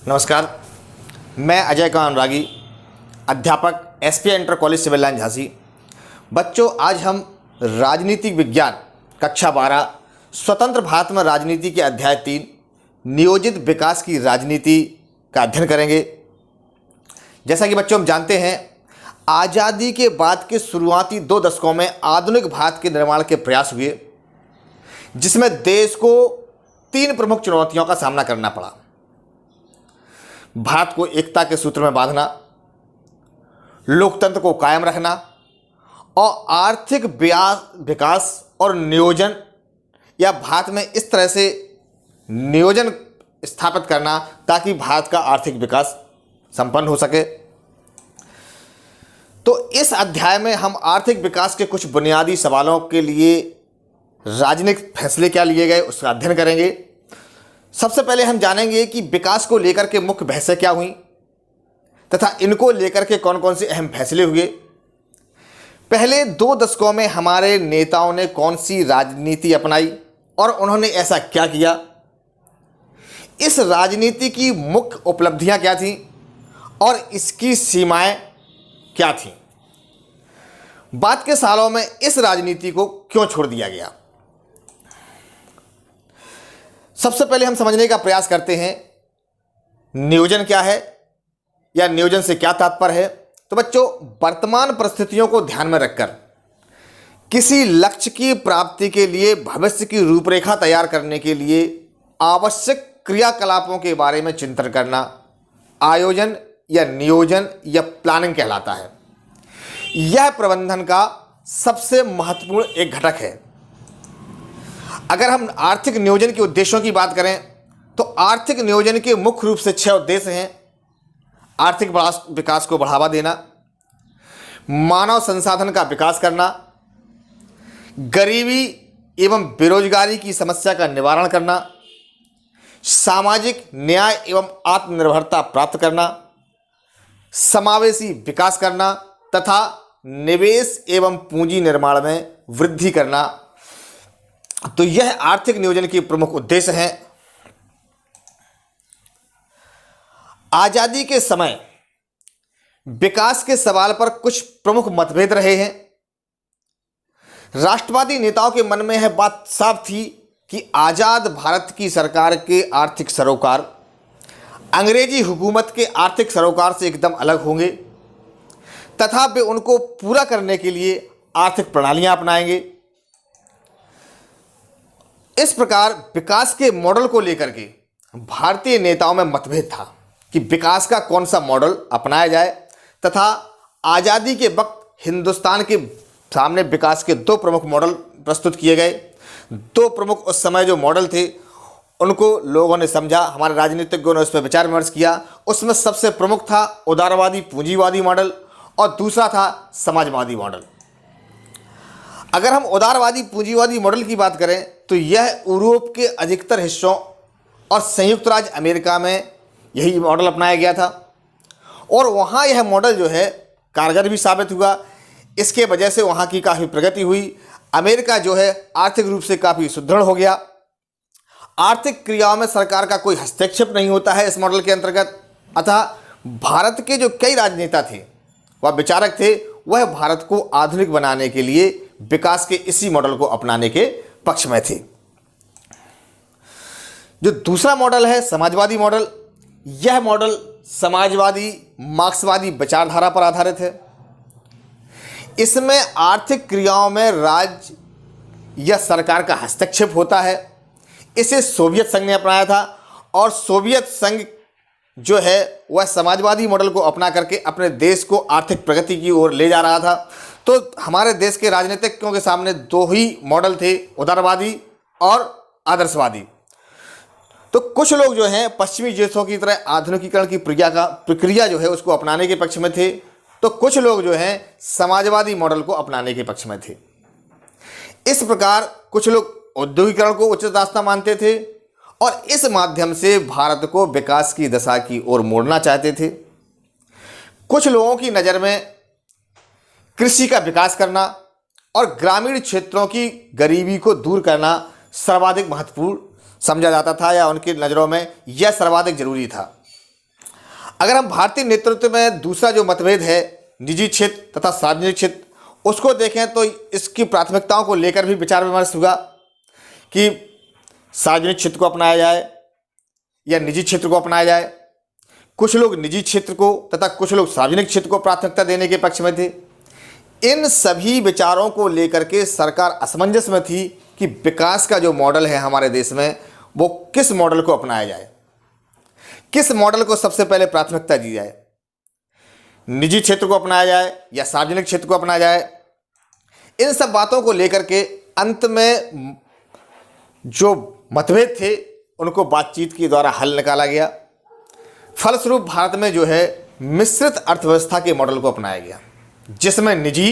नमस्कार, मैं अजय कुमार अनुरागी, अध्यापक SPI inter college civil line Jhansi. बच्चों, आज हम राजनीतिक विज्ञान कक्षा 12 स्वतंत्र भारत में राजनीति के अध्याय 3 नियोजित विकास की राजनीति का अध्ययन करेंगे। जैसा कि बच्चों हम जानते हैं, आज़ादी के बाद के शुरुआती 2 दशकों में आधुनिक भारत के निर्माण के प्रयास हुए, जिसमें देश को 3 प्रमुख चुनौतियों का सामना करना पड़ा। भारत को एकता के सूत्र में बांधना, लोकतंत्र को कायम रखना और आर्थिक विकास और नियोजन या भारत में इस तरह से नियोजन स्थापित करना ताकि भारत का आर्थिक विकास संपन्न हो सके। तो इस अध्याय में हम आर्थिक विकास के कुछ बुनियादी सवालों के लिए राजनीतिक फैसले क्या लिए गए उसका अध्ययन करेंगे। सबसे पहले हम जानेंगे कि विकास को लेकर के मुख्य बहसें क्या हुई तथा इनको लेकर के कौन कौन से अहम फैसले हुए। पहले 2 दशकों में हमारे नेताओं ने कौन सी राजनीति अपनाई और उन्होंने ऐसा क्या किया, इस राजनीति की मुख्य उपलब्धियां क्या थीं और इसकी सीमाएं क्या थीं। बाद के सालों में इस राजनीति को क्यों छोड़ दिया गया। सबसे पहले हम समझने का प्रयास करते हैं नियोजन क्या है या नियोजन से क्या तात्पर्य है। तो बच्चों, वर्तमान परिस्थितियों को ध्यान में रखकर किसी लक्ष्य की प्राप्ति के लिए भविष्य की रूपरेखा तैयार करने के लिए आवश्यक क्रियाकलापों के बारे में चिंतन करना आयोजन या नियोजन या प्लानिंग कहलाता है। यह प्रबंधन का सबसे महत्वपूर्ण एक घटक है। अगर हम आर्थिक नियोजन के उद्देश्यों की बात करें तो आर्थिक नियोजन के मुख्य रूप से 6 उद्देश्य हैं। आर्थिक विकास को बढ़ावा देना, मानव संसाधन का विकास करना, गरीबी एवं बेरोजगारी की समस्या का निवारण करना, सामाजिक न्याय एवं आत्मनिर्भरता प्राप्त करना, समावेशी विकास करना तथा निवेश एवं पूंजी निर्माण में वृद्धि करना। तो यह आर्थिक नियोजन के प्रमुख उद्देश्य हैं। आजादी के समय विकास के सवाल पर कुछ प्रमुख मतभेद रहे हैं। राष्ट्रवादी नेताओं के मन में यह बात साफ थी कि आजाद भारत की सरकार के आर्थिक सरोकार अंग्रेजी हुकूमत के आर्थिक सरोकार से एकदम अलग होंगे तथा वे उनको पूरा करने के लिए आर्थिक प्रणालियां अपनाएंगे। इस प्रकार विकास के मॉडल को लेकर के भारतीय नेताओं में मतभेद था कि विकास का कौन सा मॉडल अपनाया जाए तथा आज़ादी के वक्त हिंदुस्तान के सामने विकास के 2 प्रमुख मॉडल प्रस्तुत किए गए। 2 प्रमुख उस समय जो मॉडल थे उनको लोगों ने समझा, हमारे राजनीतिज्ञों ने उस पर विचार विमर्श किया। उसमें सबसे प्रमुख था उदारवादी पूंजीवादी मॉडल और दूसरा था समाजवादी मॉडल। अगर हम उदारवादी पूंजीवादी मॉडल की बात करें तो यह यूरोप के अधिकतर हिस्सों और संयुक्त राज्य अमेरिका में यही मॉडल अपनाया गया था और वहाँ यह मॉडल जो है कारगर भी साबित हुआ। इसके वजह से वहाँ की काफ़ी प्रगति हुई। अमेरिका जो है आर्थिक रूप से काफ़ी सुदृढ़ हो गया। आर्थिक क्रियाओं में सरकार का कोई हस्तक्षेप नहीं होता है इस मॉडल के अंतर्गत। अतः भारत के जो कई राजनेता थे वह विचारक थे, वह भारत को आधुनिक बनाने के लिए विकास के इसी मॉडल को अपनाने के पक्ष में थे। जो दूसरा मॉडल है समाजवादी मॉडल, यह मॉडल समाजवादी मार्क्सवादी विचारधारा पर आधारित है। इसमें आर्थिक क्रियाओं में राज्य या सरकार का हस्तक्षेप होता है। इसे सोवियत संघ ने अपनाया था और सोवियत संघ जो है वह समाजवादी मॉडल को अपना करके अपने देश को आर्थिक प्रगति की ओर ले जा रहा था। तो हमारे देश के राजनीतिज्ञों के सामने 2 ही मॉडल थे, उदारवादी और आदर्शवादी। तो कुछ लोग जो हैं पश्चिमी देशों की तरह आधुनिकीकरण की प्रक्रिया जो है उसको अपनाने के पक्ष में थे, तो कुछ लोग जो हैं समाजवादी मॉडल को अपनाने के पक्ष में थे। इस प्रकार कुछ लोग औद्योगिकरण को उचित रास्ता मानते थे और इस माध्यम से भारत को विकास की दशा की ओर मोड़ना चाहते थे। कुछ लोगों की नज़र में कृषि का विकास करना और ग्रामीण क्षेत्रों की गरीबी को दूर करना सर्वाधिक महत्वपूर्ण समझा जाता था या उनकी नज़रों में यह सर्वाधिक जरूरी था। अगर हम भारतीय नेतृत्व में दूसरा जो मतभेद है निजी क्षेत्र तथा सार्वजनिक क्षेत्र, उसको देखें तो इसकी प्राथमिकताओं को लेकर भी विचार विमर्श हुआ कि सार्वजनिक क्षेत्र को अपनाया जाए या निजी क्षेत्र को अपनाया जाए। कुछ लोग निजी क्षेत्र को तथा कुछ लोग सार्वजनिक क्षेत्र को प्राथमिकता देने के पक्ष में थे। इन सभी विचारों को लेकर के सरकार असमंजस में थी कि विकास का जो मॉडल है हमारे देश में, वो किस मॉडल को अपनाया जाए, किस मॉडल को सबसे पहले प्राथमिकता दी जाए, निजी क्षेत्र को अपनाया जाए या सार्वजनिक क्षेत्र को अपनाया जाए। इन सब बातों को लेकर के अंत में जो मतभेद थे उनको बातचीत के द्वारा हल निकाला गया। फलस्वरूप भारत में जो है मिश्रित अर्थव्यवस्था के मॉडल को अपनाया गया, जिसमें निजी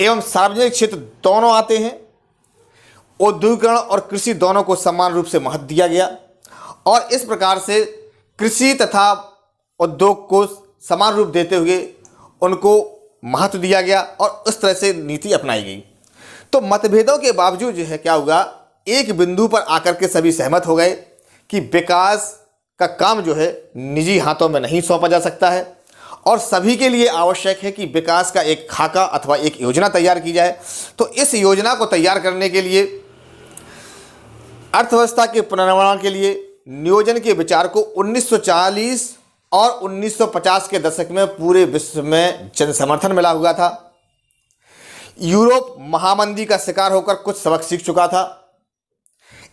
एवं सार्वजनिक क्षेत्र दोनों आते हैं। औद्योगिकरण और कृषि दोनों को समान रूप से महत्व दिया गया और इस प्रकार से कृषि तथा उद्योग को समान रूप देते हुए उनको महत्व दिया गया और उस तरह से नीति अपनाई गई। तो मतभेदों के बावजूद जो है क्या हुआ, एक बिंदु पर आकर के सभी सहमत हो गए कि विकास का काम जो है निजी हाथों में नहीं सौंपा जा सकता है और सभी के लिए आवश्यक है कि विकास का एक खाका अथवा एक योजना तैयार की जाए। तो इस योजना को तैयार करने के लिए अर्थव्यवस्था के पुनर्निर्माण के लिए नियोजन के विचार को 1940 और 1950 के दशक में पूरे विश्व में जन समर्थन मिला हुआ था। यूरोप महामंदी का शिकार होकर कुछ सबक सीख चुका था।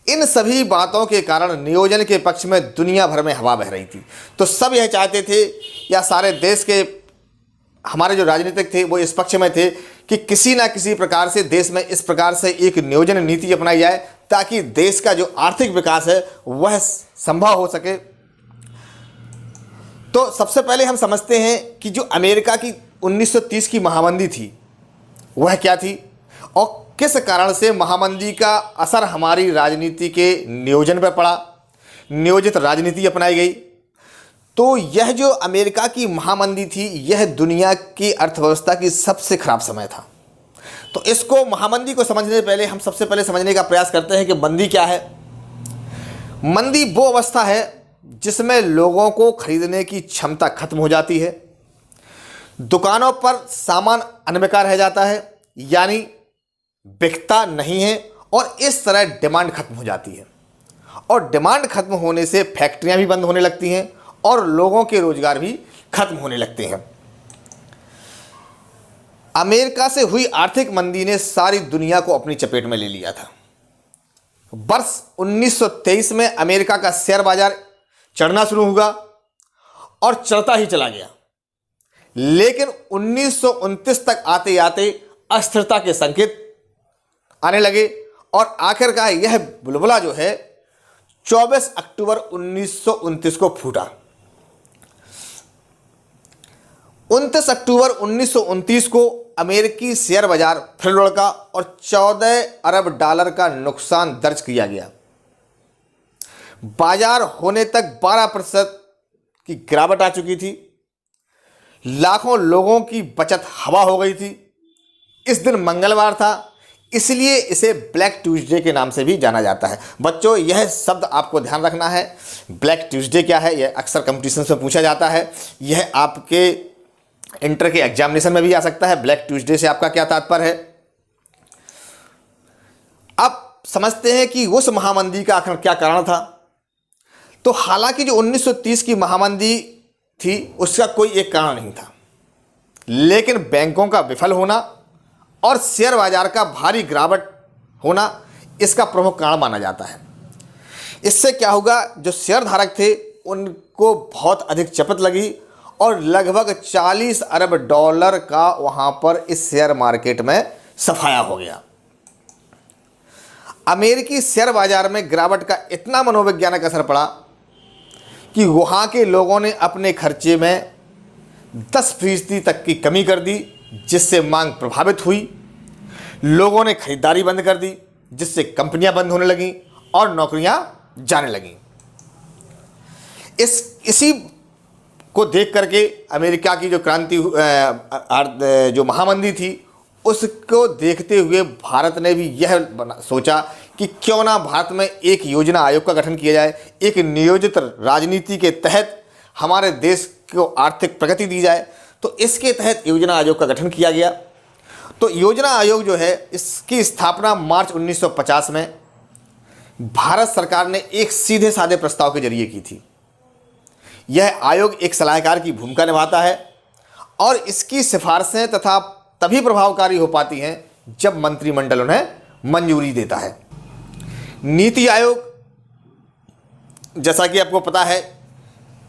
इन सभी बातों के कारण नियोजन के पक्ष में दुनिया भर में हवा बह रही थी। तो सब यह चाहते थे या सारे देश के हमारे जो राजनीतिक थे वो इस पक्ष में थे कि किसी ना किसी प्रकार से देश में इस प्रकार से एक नियोजन नीति अपनाई जाए ताकि देश का जो आर्थिक विकास है वह संभव हो सके। तो सबसे पहले हम समझते हैं कि जो अमेरिका की 1930 की महामंदी थी वह क्या थी और किस कारण से महामंदी का असर हमारी राजनीति के नियोजन पर पड़ा, नियोजित राजनीति अपनाई गई। तो यह जो अमेरिका की महामंदी थी यह दुनिया की अर्थव्यवस्था की सबसे खराब समय था। तो इसको महामंदी को समझने से पहले हम सबसे पहले समझने का प्रयास करते हैं कि मंदी क्या है। मंदी वो अवस्था है जिसमें लोगों को खरीदने की क्षमता खत्म हो जाती है, दुकानों पर सामान अनबिका रह जाता है, यानी बिकता नहीं है और इस तरह डिमांड खत्म हो जाती है और डिमांड खत्म होने से फैक्ट्रियां भी बंद होने लगती हैं और लोगों के रोजगार भी खत्म होने लगते हैं। अमेरिका से हुई आर्थिक मंदी ने सारी दुनिया को अपनी चपेट में ले लिया था। वर्ष 1923 में अमेरिका का शेयर बाजार चढ़ना शुरू हुआ और चढ़ता ही चला गया, लेकिन 1929 तक आते आते अस्थिरता के संकेत आने लगे और आखिरकार यह बुलबुला जो है 24 अक्टूबर 1929 को फूटा। 29 अक्टूबर 1929 को अमेरिकी शेयर बाजार फिर लुढ़का और 14 अरब डॉलर का नुकसान दर्ज किया गया। बाजार होने तक 12% की गिरावट आ चुकी थी। लाखों लोगों की बचत हवा हो गई थी। इस दिन मंगलवार था, इसलिए इसे ब्लैक ट्यूसडे के नाम से भी जाना जाता है। बच्चों, यह शब्द आपको ध्यान रखना है। ब्लैक ट्यूसडे क्या है, यह अक्सर कंपटीशन में पूछा जाता है। यह आपके इंटर के एग्जामिनेशन में भी आ सकता है। ब्लैक ट्यूसडे से आपका क्या तात्पर्य है। अब समझते हैं कि उस महामंदी का आखिर क्या कारण था। तो हालांकि जो 1930 की महामंदी थी उसका कोई एक कारण नहीं था, लेकिन बैंकों का विफल होना और शेयर बाजार का भारी गिरावट होना इसका प्रमुख कारण माना जाता है। इससे क्या होगा, जो शेयर धारक थे उनको बहुत अधिक चपत लगी और लगभग 40 अरब डॉलर का वहां पर इस शेयर मार्केट में सफाया हो गया। अमेरिकी शेयर बाजार में गिरावट का इतना मनोवैज्ञानिक असर पड़ा कि वहां के लोगों ने अपने खर्चे में 10% तक की कमी कर दी, जिससे मांग प्रभावित हुई। लोगों ने खरीदारी बंद कर दी, जिससे कंपनियां बंद होने लगीं और नौकरियां जाने लगीं। इसी को देख करके अमेरिका की जो क्रांति जो महामंदी थी उसको देखते हुए भारत ने भी यह सोचा कि क्यों ना भारत में एक योजना आयोग का गठन किया जाए। एक नियोजित राजनीति के तहत हमारे देश को आर्थिक प्रगति दी जाए। तो इसके तहत योजना आयोग का गठन किया गया। तो योजना आयोग जो है, इसकी स्थापना मार्च 1950 में भारत सरकार ने एक सीधे साधे प्रस्ताव के जरिए की थी। यह आयोग एक सलाहकार की भूमिका निभाता है और इसकी सिफारिशें तथा तभी प्रभावकारी हो पाती हैं जब मंत्रिमंडल उन्हें मंजूरी देता है। नीति आयोग, जैसा कि आपको पता है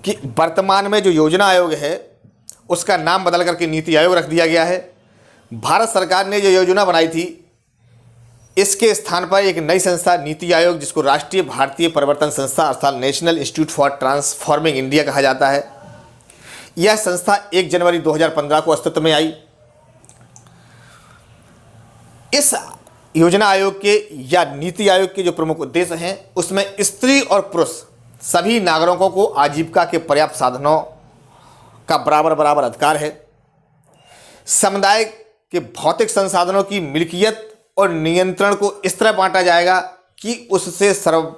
कि वर्तमान में जो योजना आयोग है उसका नाम बदल करके नीति आयोग रख दिया गया है। भारत सरकार ने जो योजना बनाई थी, इसके स्थान पर एक नई संस्था नीति आयोग, जिसको राष्ट्रीय भारतीय परिवर्तन संस्था अर्थात national institute for transforming India कहा जाता है। यह संस्था 1 जनवरी 2015 को अस्तित्व में आई। इस योजना आयोग के या नीति आयोग के जो प्रमुख उद्देश्य हैं, उसमें स्त्री और पुरुष सभी नागरिकों को आजीविका के पर्याप्त साधनों का बराबर अधिकार है। समुदाय के भौतिक संसाधनों की मिल्कियत और नियंत्रण को इस तरह बांटा जाएगा कि उससे सर्व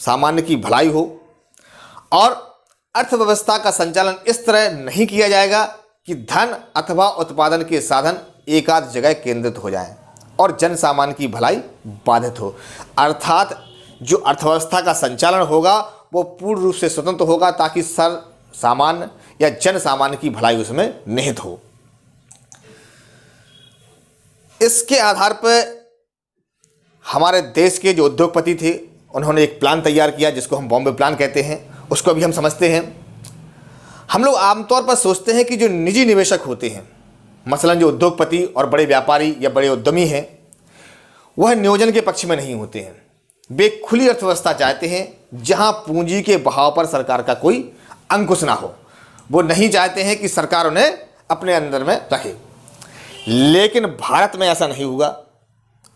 सामान्य की भलाई हो, और अर्थव्यवस्था का संचालन इस तरह नहीं किया जाएगा कि धन अथवा उत्पादन के साधन एकाध जगह केंद्रित हो जाएं और जन सामान्य की भलाई बाधित हो। अर्थात जो अर्थव्यवस्था का संचालन होगा वो पूर्ण रूप से स्वतंत्र होगा, ताकि सर्व सामान्य या जन सामान्य की भलाई उसमें निहित हो। इसके आधार पर हमारे देश के जो उद्योगपति थे, उन्होंने एक प्लान तैयार किया जिसको हम बॉम्बे प्लान कहते हैं। उसको भी हम समझते हैं। हम लोग आमतौर पर सोचते हैं कि जो निजी निवेशक होते हैं, मसलन जो उद्योगपति और बड़े व्यापारी या बड़े उद्यमी हैं, वह नियोजन के पक्ष में नहीं होते हैं। वे खुली अर्थव्यवस्था चाहते हैं जहां पूंजी के बहाव पर सरकार का कोई अंकुश ना हो। वो नहीं चाहते हैं कि सरकार उन्हें अपने अंदर में रखे। लेकिन भारत में ऐसा नहीं हुआ।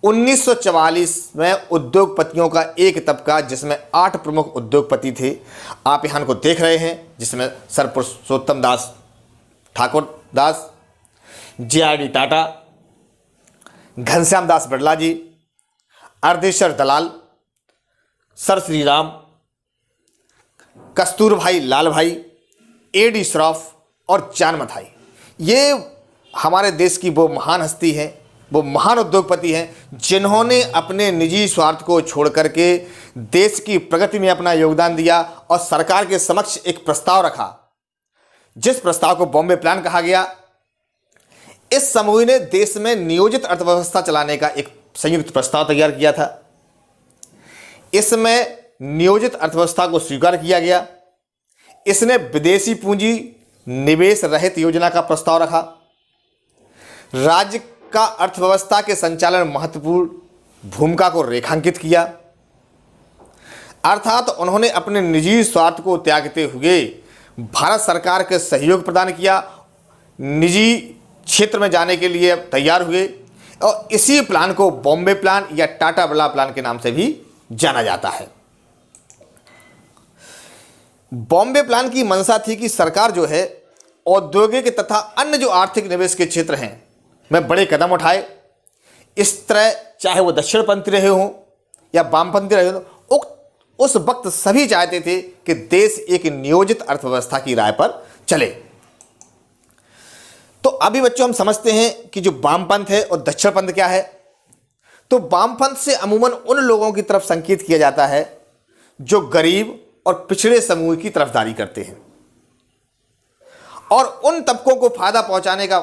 1944 में उद्योगपतियों का एक तबका, जिसमें 8 प्रमुख उद्योगपति थे, आप यहाँ को देख रहे हैं, जिसमें सर पुरुषोत्तम दास ठाकुर दास, JRD टाटा, घनश्याम दास बिरला जी, अर्धेश्वर दलाल, सर श्री राम, कस्तूर भाई लाल भाई, AD श्रॉफ और जान मथाई। ये हमारे देश की वो महान हस्ती हैं, वो महान उद्योगपति हैं जिन्होंने अपने निजी स्वार्थ को छोड़ करके देश की प्रगति में अपना योगदान दिया और सरकार के समक्ष एक प्रस्ताव रखा, जिस प्रस्ताव को बॉम्बे प्लान कहा गया। इस समूह ने देश में नियोजित अर्थव्यवस्था चलाने का एक संयुक्त प्रस्ताव तैयार किया था। इसमें नियोजित अर्थव्यवस्था को स्वीकार किया गया। इसने विदेशी पूंजी निवेश रहित योजना का प्रस्ताव रखा। राज्य का अर्थव्यवस्था के संचालन महत्वपूर्ण भूमिका को रेखांकित किया। अर्थात उन्होंने अपने निजी स्वार्थ को त्यागते हुए भारत सरकार के सहयोग प्रदान किया, निजी क्षेत्र में जाने के लिए तैयार हुए, और इसी प्लान को बॉम्बे प्लान या टाटा बिरला प्लान के नाम से भी जाना जाता है। बॉम्बे प्लान की मंशा थी कि सरकार जो है औद्योगिक तथा अन्य जो आर्थिक निवेश के क्षेत्र हैं में बड़े कदम उठाए। इस तरह चाहे वो दक्षिणपंथी रहे हों या वामपंथी रहे हों, उस वक्त सभी चाहते थे कि देश एक नियोजित अर्थव्यवस्था की राह पर चले। तो अभी बच्चों हम समझते हैं कि जो वामपंथ है और दक्षिणपंथ क्या है। तो वामपंथ से अमूमन उन लोगों की तरफ संकेत किया जाता है जो गरीब और पिछड़े समूह की तरफदारी करते हैं और उन तबकों को फायदा पहुंचाने का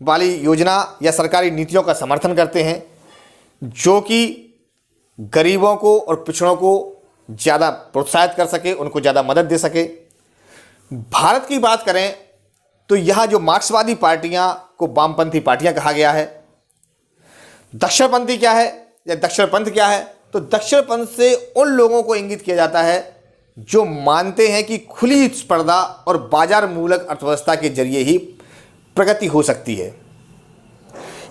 वाली योजना या सरकारी नीतियों का समर्थन करते हैं, जो कि गरीबों को और पिछड़ों को ज़्यादा प्रोत्साहित कर सके, उनको ज़्यादा मदद दे सके। भारत की बात करें तो यहाँ जो मार्क्सवादी पार्टियाँ को वामपंथी पार्टियाँ कहा गया है। दक्षिणपंथी क्या है या दक्षिणपंथ क्या है? तो दक्षिणपंथ से उन लोगों को इंगित किया जाता है जो मानते हैं कि खुली स्पर्धा और बाजार मूलक अर्थव्यवस्था के जरिए ही प्रगति हो सकती है।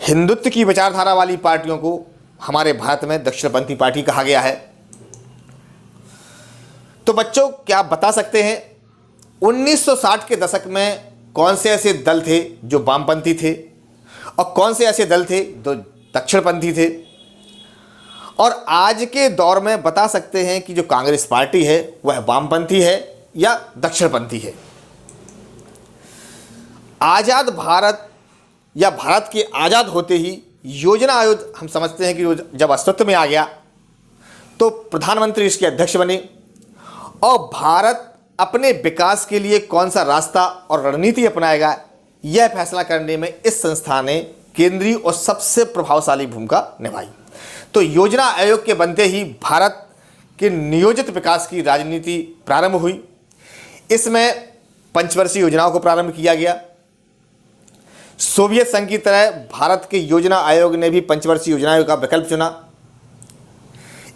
हिंदुत्व की विचारधारा वाली पार्टियों को हमारे भारत में दक्षिणपंथी पार्टी कहा गया है। तो बच्चों, क्या आप बता सकते हैं 1960 के दशक में कौन से ऐसे दल थे जो वामपंथी थे और कौन से ऐसे दल थे जो दक्षिणपंथी थे? और आज के दौर में बता सकते हैं कि जो कांग्रेस पार्टी है वह वामपंथी है या दक्षिणपंथी है। आज़ाद भारत या भारत के आज़ाद होते ही योजना आयोग हम समझते हैं कि जब अस्तित्व में आ गया तो प्रधानमंत्री इसके अध्यक्ष बने और भारत अपने विकास के लिए कौन सा रास्ता और रणनीति अपनाएगा यह फैसला करने में इस संस्था ने केंद्रीय और सबसे प्रभावशाली भूमिका निभाई। तो योजना आयोग के बनते ही भारत के नियोजित विकास की राजनीति प्रारंभ हुई। इसमें पंचवर्षीय योजनाओं को प्रारंभ किया गया। सोवियत संघ की तरह भारत के योजना आयोग ने भी पंचवर्षीय योजनाओं का विकल्प चुना।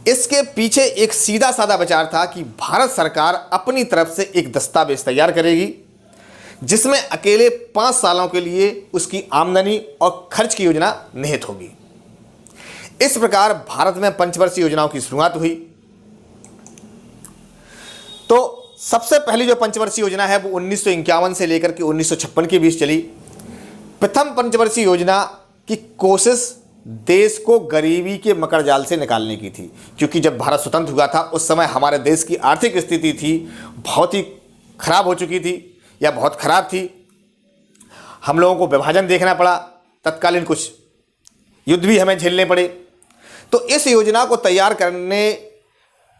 इसके पीछे एक सीधा साधा विचार था कि भारत सरकार अपनी तरफ से एक दस्तावेज तैयार करेगी जिसमें अकेले 5 सालों के लिए उसकी आमदनी और खर्च की योजना निहित होगी। इस प्रकार भारत में पंचवर्षीय योजनाओं की शुरुआत हुई। तो सबसे पहली जो पंचवर्षीय योजना है वो 1951 से लेकर के 1956 के बीच चली। प्रथम पंचवर्षीय योजना की कोशिश देश को गरीबी के मकड़जाल से निकालने की थी, क्योंकि जब भारत स्वतंत्र हुआ था उस समय हमारे देश की आर्थिक स्थिति थी बहुत ही खराब हो चुकी थी या बहुत खराब थी। हम लोगों को विभाजन देखना पड़ा, तत्कालीन कुछ युद्ध भी हमें झेलने पड़े। तो इस योजना को तैयार करने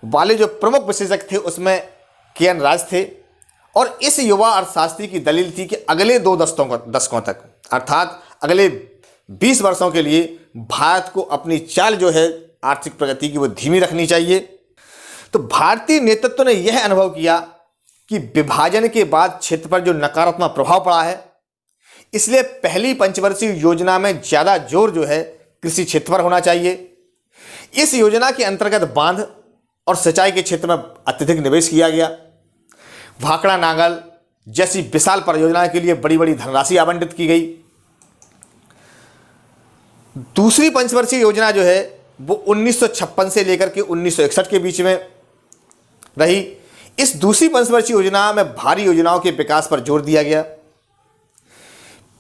वाले जो प्रमुख विशेषज्ञ थे उसमें के.एन. राज थे और इस युवा अर्थशास्त्री की दलील थी कि अगले 2 दशकों तक अर्थात अगले 20 वर्षों के लिए भारत को अपनी चाल जो है आर्थिक प्रगति की वो धीमी रखनी चाहिए। तो भारतीय नेतृत्व ने यह अनुभव किया कि विभाजन के बाद क्षेत्र पर जो नकारात्मक प्रभाव पड़ा है, इसलिए पहली पंचवर्षीय योजना में ज़्यादा जोर जो है कृषि क्षेत्र पर होना चाहिए। इस योजना के अंतर्गत बांध और सिंचाई के क्षेत्र में अत्यधिक निवेश किया गया। भाखड़ा नांगल जैसी विशाल परियोजना के लिए बड़ी बड़ी धनराशि आवंटित की गई। दूसरी पंचवर्षीय योजना जो है वो 1956 से लेकर के 1961 के बीच में रही। इस दूसरी पंचवर्षीय योजना में भारी योजनाओं के विकास पर जोर दिया गया।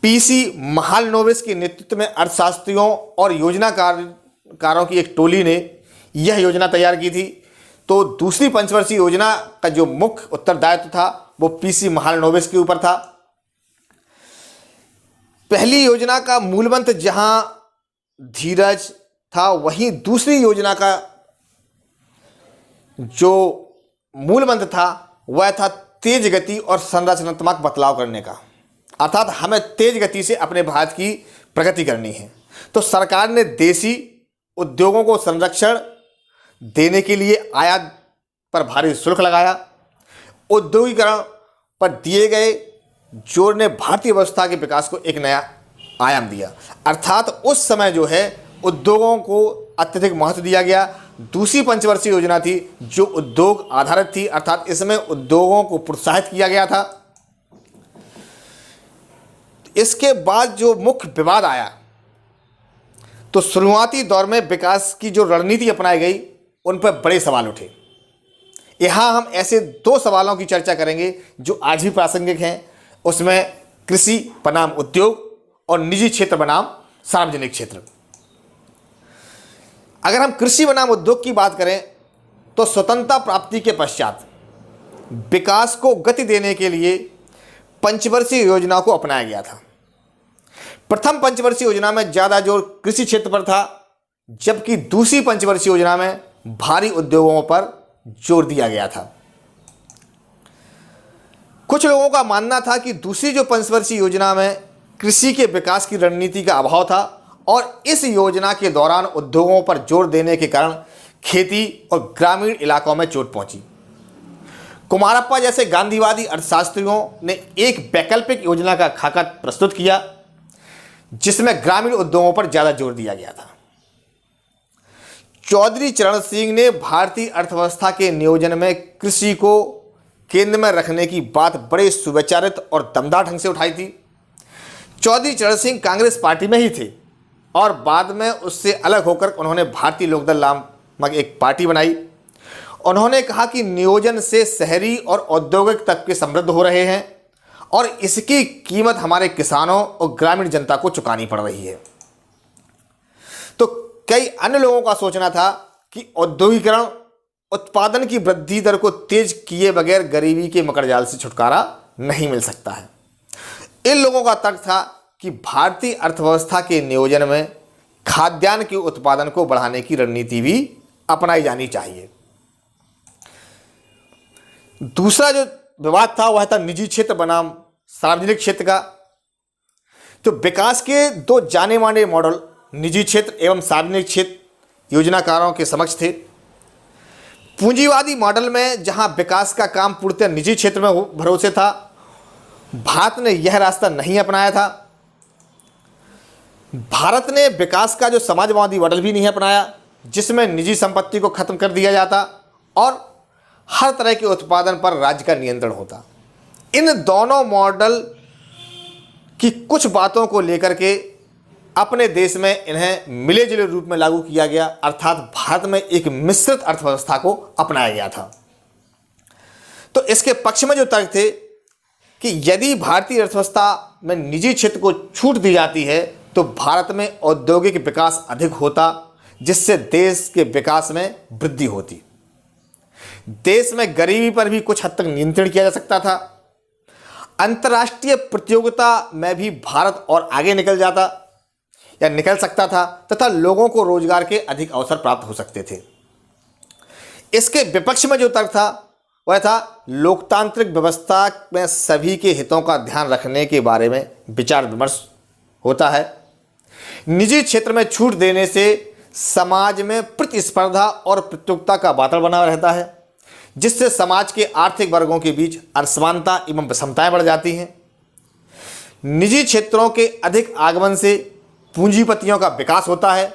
पीसी महालनोबिस के नेतृत्व में अर्थशास्त्रियों और योजनाकारों की एक टोली ने यह योजना तैयार की थी। तो दूसरी पंचवर्षीय योजना का जो मुख्य उत्तरदायित्व था वो पीसी महालनोबिस के ऊपर था। पहली योजना का मूलमंत्र जहां धीरज था, वहीं दूसरी योजना का जो मूल मंत्र था वह था तेज गति और संरचनात्मक बदलाव करने का, अर्थात हमें तेज गति से अपने भारत की प्रगति करनी है। तो सरकार ने देसी उद्योगों को संरक्षण देने के लिए आयात पर भारी शुल्क लगाया। औद्योगिकरण पर दिए गए जोर ने भारतीय व्यवस्था के विकास को एक नया आयाम दिया, अर्थात उस समय जो है उद्योगों को अत्यधिक महत्व दिया गया। दूसरी पंचवर्षीय योजना थी जो उद्योग आधारित थी, अर्थात इसमें उद्योगों को प्रोत्साहित किया गया था। इसके बाद जो मुख्य विवाद आया तो शुरुआती दौर में विकास की जो रणनीति अपनाई गई उन पर बड़े सवाल उठे। यहाँ हम ऐसे 2 सवालों की चर्चा करेंगे जो आज भी प्रासंगिक हैं। उसमें कृषि बनाम उद्योग और निजी क्षेत्र बनाम सार्वजनिक क्षेत्र। अगर हम कृषि बनाम उद्योग की बात करें तो स्वतंत्रता प्राप्ति के पश्चात विकास को गति देने के लिए पंचवर्षीय योजना को अपनाया गया था। प्रथम पंचवर्षीय योजना में ज़्यादा जोर कृषि क्षेत्र पर था, जबकि दूसरी पंचवर्षीय योजना में भारी उद्योगों पर जोर दिया गया था। कुछ लोगों का मानना था कि दूसरी जो पंचवर्षीय योजना में कृषि के विकास की रणनीति का अभाव था और इस योजना के दौरान उद्योगों पर जोर देने के कारण खेती और ग्रामीण इलाकों में चोट पहुंची। कुमारप्पा जैसे गांधीवादी अर्थशास्त्रियों ने एक वैकल्पिक योजना का खाका प्रस्तुत किया जिसमें ग्रामीण उद्योगों पर ज़्यादा जोर दिया गया था। चौधरी चरण सिंह ने भारतीय अर्थव्यवस्था के नियोजन में कृषि को केंद्र में रखने की बात बड़े सुविचारित और दमदार ढंग से उठाई थी। चौधरी चरण सिंह कांग्रेस पार्टी में ही थे और बाद में उससे अलग होकर उन्होंने भारतीय लोकदल नामक एक पार्टी बनाई। उन्होंने कहा कि नियोजन से शहरी और औद्योगिक तबके समृद्ध हो रहे हैं और इसकी कीमत हमारे किसानों और ग्रामीण जनता को चुकानी पड़ रही है। तो कई अन्य लोगों का सोचना था कि औद्योगिकरण उत्पादन की वृद्धि दर को तेज किए बगैर गरीबी के मकड़जाल से छुटकारा नहीं मिल सकता है। इन लोगों का तर्क था कि भारतीय अर्थव्यवस्था के नियोजन में खाद्यान्न के उत्पादन को बढ़ाने की रणनीति भी अपनाई जानी चाहिए। दूसरा जो विवाद था वह था निजी क्षेत्र बनाम सार्वजनिक क्षेत्र का। तो विकास के दो जाने माने मॉडल निजी क्षेत्र एवं सार्वजनिक क्षेत्र योजनाकारों के समक्ष थे। पूंजीवादी मॉडल में जहां विकास का काम पूर्णतः निजी क्षेत्र में भरोसे था, भारत ने यह रास्ता नहीं अपनाया था। भारत ने विकास का जो समाजवादी मॉडल भी नहीं अपनाया, जिसमें निजी संपत्ति को खत्म कर दिया जाता और हर तरह के उत्पादन पर राज्य का नियंत्रण होता। इन दोनों मॉडल की कुछ बातों को लेकर के अपने देश में इन्हें मिले जुले रूप में लागू किया गया, अर्थात भारत में एक मिश्रित अर्थव्यवस्था को अपनाया गया था। तो इसके पक्ष में जो तर्क थे कि यदि भारतीय अर्थव्यवस्था में निजी क्षेत्र को छूट दी जाती है तो भारत में औद्योगिक विकास अधिक होता, जिससे देश के विकास में वृद्धि होती। देश में गरीबी पर भी कुछ हद तक नियंत्रण किया जा सकता था। अंतर्राष्ट्रीय प्रतियोगिता में भी भारत और आगे निकल जाता या निकल सकता था तथा लोगों को रोजगार के अधिक अवसर प्राप्त हो सकते थे। इसके विपक्ष में जो तर्क था वह था लोकतांत्रिक व्यवस्था में सभी के हितों का ध्यान रखने के बारे में विचार विमर्श होता है। निजी क्षेत्र में छूट देने से समाज में प्रतिस्पर्धा और प्रतियोगिता का वातावरण बना रहता है, जिससे समाज के आर्थिक वर्गों के बीच असमानता एवं विषमताएं बढ़ जाती हैं। निजी क्षेत्रों के अधिक आगमन से पूंजीपतियों का विकास होता है।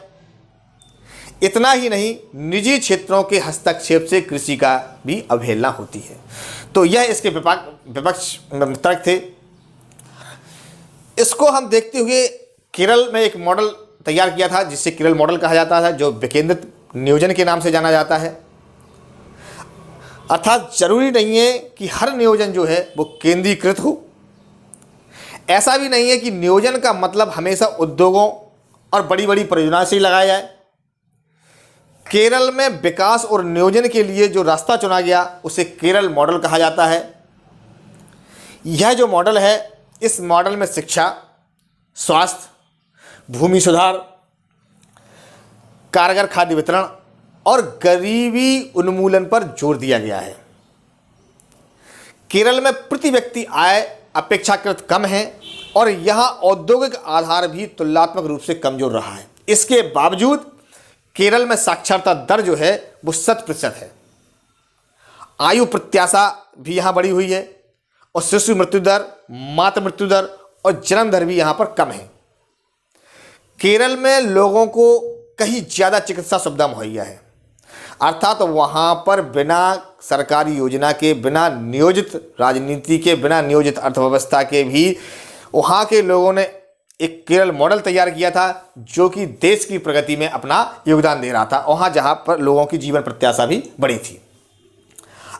इतना ही नहीं, निजी क्षेत्रों के हस्तक्षेप से कृषि का भी अवहेलना होती है। तो यह इसके विपक्ष तर्क थे। इसको हम देखते हुए केरल में एक मॉडल तैयार किया था, जिसे केरल मॉडल कहा जाता है, जो विकेंद्रित नियोजन के नाम से जाना जाता है। अर्थात जरूरी नहीं है कि हर नियोजन जो है वो केंद्रीकृत हो। ऐसा भी नहीं है कि नियोजन का मतलब हमेशा उद्योगों और बड़ी बड़ी परियोजनाओं से ही लगाया जाए। केरल में विकास और नियोजन के लिए जो रास्ता चुना गया उसे केरल मॉडल कहा जाता है। यह जो मॉडल है, इस मॉडल में शिक्षा, स्वास्थ्य, भूमि सुधार, कारगर खाद्य वितरण और गरीबी उन्मूलन पर जोर दिया गया है। केरल में प्रति व्यक्ति आय अपेक्षाकृत कम है और यहां औद्योगिक आधार भी तुलनात्मक रूप से कमजोर रहा है। इसके बावजूद केरल में साक्षरता दर जो है वो 100% है। आयु प्रत्याशा भी यहां बढ़ी हुई है और शिशु मृत्यु दर, मातृ मृत्यु दर और जन्म दर भी यहां पर कम है। केरल में लोगों को कहीं ज़्यादा चिकित्सा सुविधा मुहैया है, अर्थात तो वहाँ पर बिना सरकारी योजना के, बिना नियोजित राजनीति के, बिना नियोजित अर्थव्यवस्था के भी वहाँ के लोगों ने एक केरल मॉडल तैयार किया था, जो कि देश की प्रगति में अपना योगदान दे रहा था, वहाँ जहाँ पर लोगों की जीवन प्रत्याशा भी बढ़ी थी।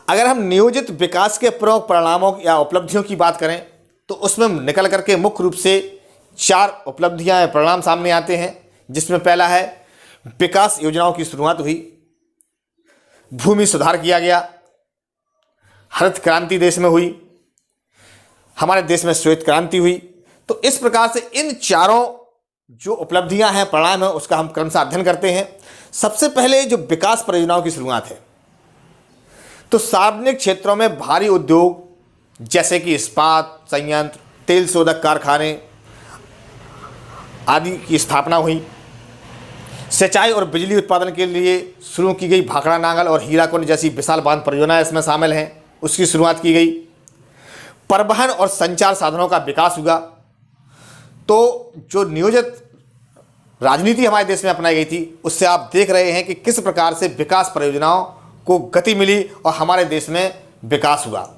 अगर हम नियोजित विकास के प्रमुख परिणामों या उपलब्धियों की बात करें तो उसमें निकल करके मुख्य रूप से 4 उपलब्धियां या परिणाम सामने आते हैं, जिसमें पहला है विकास योजनाओं की शुरुआत हुई, भूमि सुधार किया गया, हरित क्रांति देश में हुई, हमारे देश में श्वेत क्रांति हुई। तो इस प्रकार से इन चारों जो उपलब्धियां हैं, परिणाम है, उसका हम क्रमशः अध्ययन करते हैं। सबसे पहले जो विकास परियोजनाओं की शुरुआत है, तो सार्वजनिक क्षेत्रों में भारी उद्योग जैसे कि इस्पात संयंत्र, तेल शोधक कारखाने आदि की स्थापना हुई। सिंचाई और बिजली उत्पादन के लिए शुरू की गई भाखड़ा नांगल और हीराकुंड जैसी विशाल बांध परियोजनाएं इसमें शामिल हैं, उसकी शुरुआत की गई। परिवहन और संचार साधनों का विकास हुआ। तो जो नियोजित राजनीति हमारे देश में अपनाई गई थी, उससे आप देख रहे हैं कि किस प्रकार से विकास परियोजनाओं को गति मिली और हमारे देश में विकास हुआ।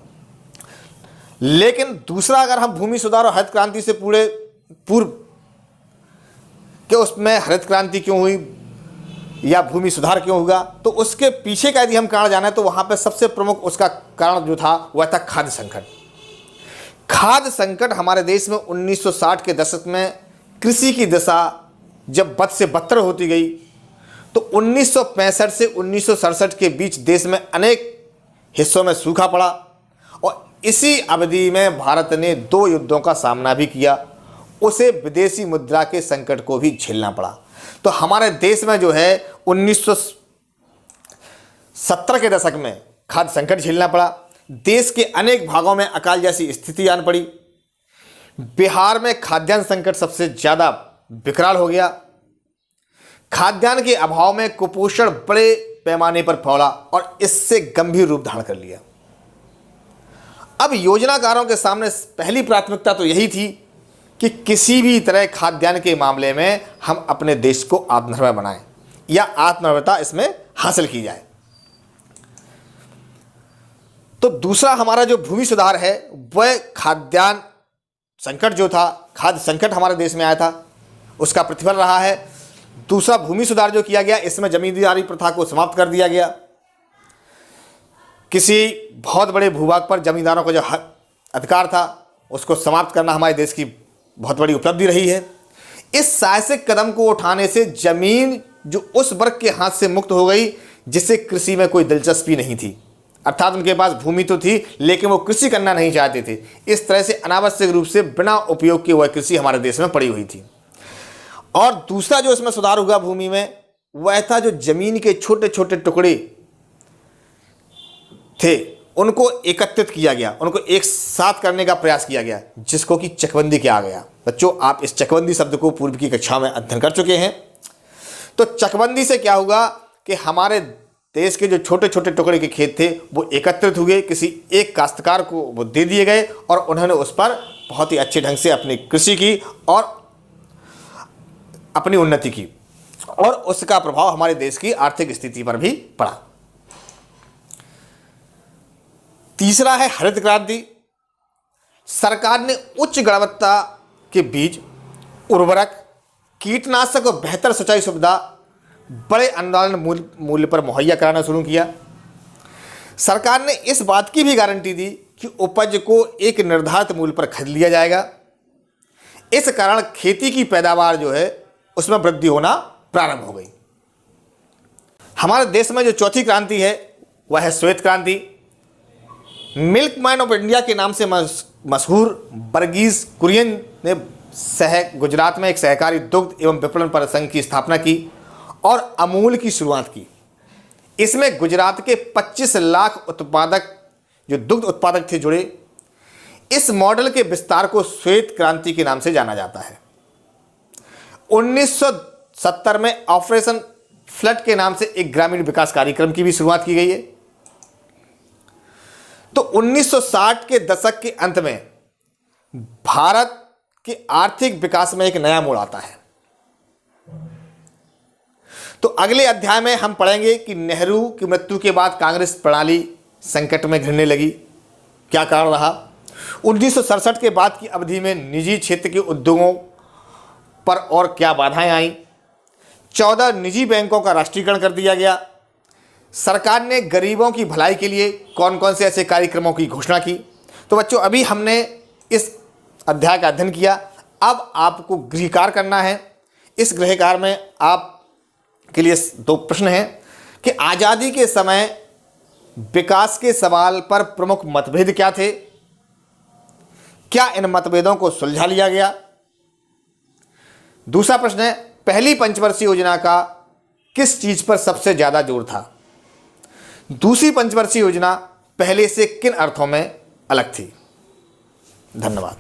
लेकिन दूसरा, अगर हम भूमि सुधार और हरित क्रांति से पूर्व कि उसमें हरित क्रांति क्यों हुई या भूमि सुधार क्यों हुआ, तो उसके पीछे का यदि हम कारण जाने तो वहाँ पे सबसे प्रमुख उसका कारण जो था वह था खाद्य संकट। खाद्य संकट हमारे देश में 1960 के दशक में कृषि की दशा जब बद से बदतर होती गई, तो तो 1965 से 1967 के बीच देश में अनेक हिस्सों में सूखा पड़ा और इसी अवधि में भारत ने 2 युद्धों का सामना भी किया। उसे विदेशी मुद्रा के संकट को भी झेलना पड़ा। तो हमारे देश में जो है 1970 के दशक में खाद्य संकट झेलना पड़ा। देश के अनेक भागों में अकाल जैसी स्थिति आन पड़ी। बिहार में खाद्यान्न संकट सबसे ज़्यादा विकराल हो गया। खाद्यान्न के अभाव में कुपोषण बड़े पैमाने पर फैला और इससे गंभीर रूप धारण कर लिया। अब योजनाकारों के सामने पहली प्राथमिकता तो यही थी कि किसी भी तरह खाद्यान्न के मामले में हम अपने देश को आत्मनिर्भर बनाएं या आत्मनिर्भरता इसमें हासिल की जाए। तो दूसरा हमारा जो भूमि सुधार है वह खाद्यान्न संकट जो था, खाद्य संकट हमारे देश में आया था, उसका प्रतिफल रहा है। दूसरा भूमि सुधार जो किया गया, इसमें जमींदारी प्रथा को समाप्त कर दिया गया। किसी बहुत बड़े भूभाग पर जमींदारों का जो अधिकार था उसको समाप्त करना हमारे देश की बहुत बड़ी उपलब्धि रही है। इस साहसिक कदम को उठाने से जमीन जो उस वर्ग के हाथ से मुक्त हो गई जिसे कृषि में कोई दिलचस्पी नहीं थी, अर्थात उनके पास भूमि तो थी लेकिन वो कृषि करना नहीं चाहते थे। इस तरह से अनावश्यक रूप से बिना उपयोग के वह कृषि हमारे देश में पड़ी हुई थी। और दूसरा जो इसमें सुधार हुआ भूमि में वह था जो जमीन के छोटे छोटे टुकड़े थे उनको एकत्रित किया गया, उनको एक साथ करने का प्रयास किया गया, जिसको कि चकबंदी किया गया। बच्चों, आप इस चकबंदी शब्द को पूर्व की कक्षा में अध्ययन कर चुके हैं। तो चकबंदी से क्या हुआ कि हमारे देश के जो छोटे छोटे टुकड़े के खेत थे वो एकत्रित हुए, किसी एक काश्तकार को वो दे दिए गए और उन्होंने उस पर बहुत ही अच्छे ढंग से अपनी कृषि की और अपनी उन्नति की और उसका प्रभाव हमारे देश की आर्थिक स्थिति पर भी पड़ा। तीसरा है हरित क्रांति। सरकार ने उच्च गुणवत्ता के बीज, उर्वरक, कीटनाशक और बेहतर सिंचाई सुविधा बड़े अनुदान मूल्य पर मुहैया कराना शुरू किया। सरकार ने इस बात की भी गारंटी दी कि उपज को एक निर्धारित मूल्य पर खरीद लिया जाएगा। इस कारण खेती की पैदावार जो है उसमें वृद्धि होना प्रारंभ हो गई। हमारे देश में जो चौथी क्रांति है वह है श्वेत क्रांति। मिल्क मैन ऑफ इंडिया के नाम से मशहूर वर्गीस कुरियन ने गुजरात में एक सहकारी दुग्ध एवं विपणन परिसंघ की स्थापना की और अमूल की शुरुआत की। इसमें गुजरात के 25 लाख उत्पादक जो दुग्ध उत्पादक थे जुड़े। इस मॉडल के विस्तार को श्वेत क्रांति के नाम से जाना जाता है। 1970 में ऑपरेशन फ्लड के नाम से एक ग्रामीण विकास कार्यक्रम की भी शुरुआत की गई है। तो 1960 के दशक के अंत में भारत के आर्थिक विकास में एक नया मोड़ आता है। तो अगले अध्याय में हम पढ़ेंगे कि नेहरू की मृत्यु के बाद कांग्रेस प्रणाली संकट में घिरने लगी, क्या कारण रहा। 1967 के बाद की अवधि में निजी क्षेत्र के उद्योगों पर और क्या बाधाएं आईं। 14 निजी बैंकों का राष्ट्रीयकरण कर दिया गया। सरकार ने गरीबों की भलाई के लिए कौन कौन से ऐसे कार्यक्रमों की घोषणा की। तो बच्चों, अभी हमने इस अध्याय का अध्ययन किया। अब आपको गृह कार्य करना है। इस गृह कार्य में आप के लिए 2 प्रश्न हैं कि आज़ादी के समय विकास के सवाल पर प्रमुख मतभेद क्या थे, क्या इन मतभेदों को सुलझा लिया गया। दूसरा प्रश्न है पहली पंचवर्षीय योजना का किस चीज पर सबसे ज्यादा जोर था। दूसरी पंचवर्षीय योजना पहले से किन अर्थों में अलग थी। धन्यवाद।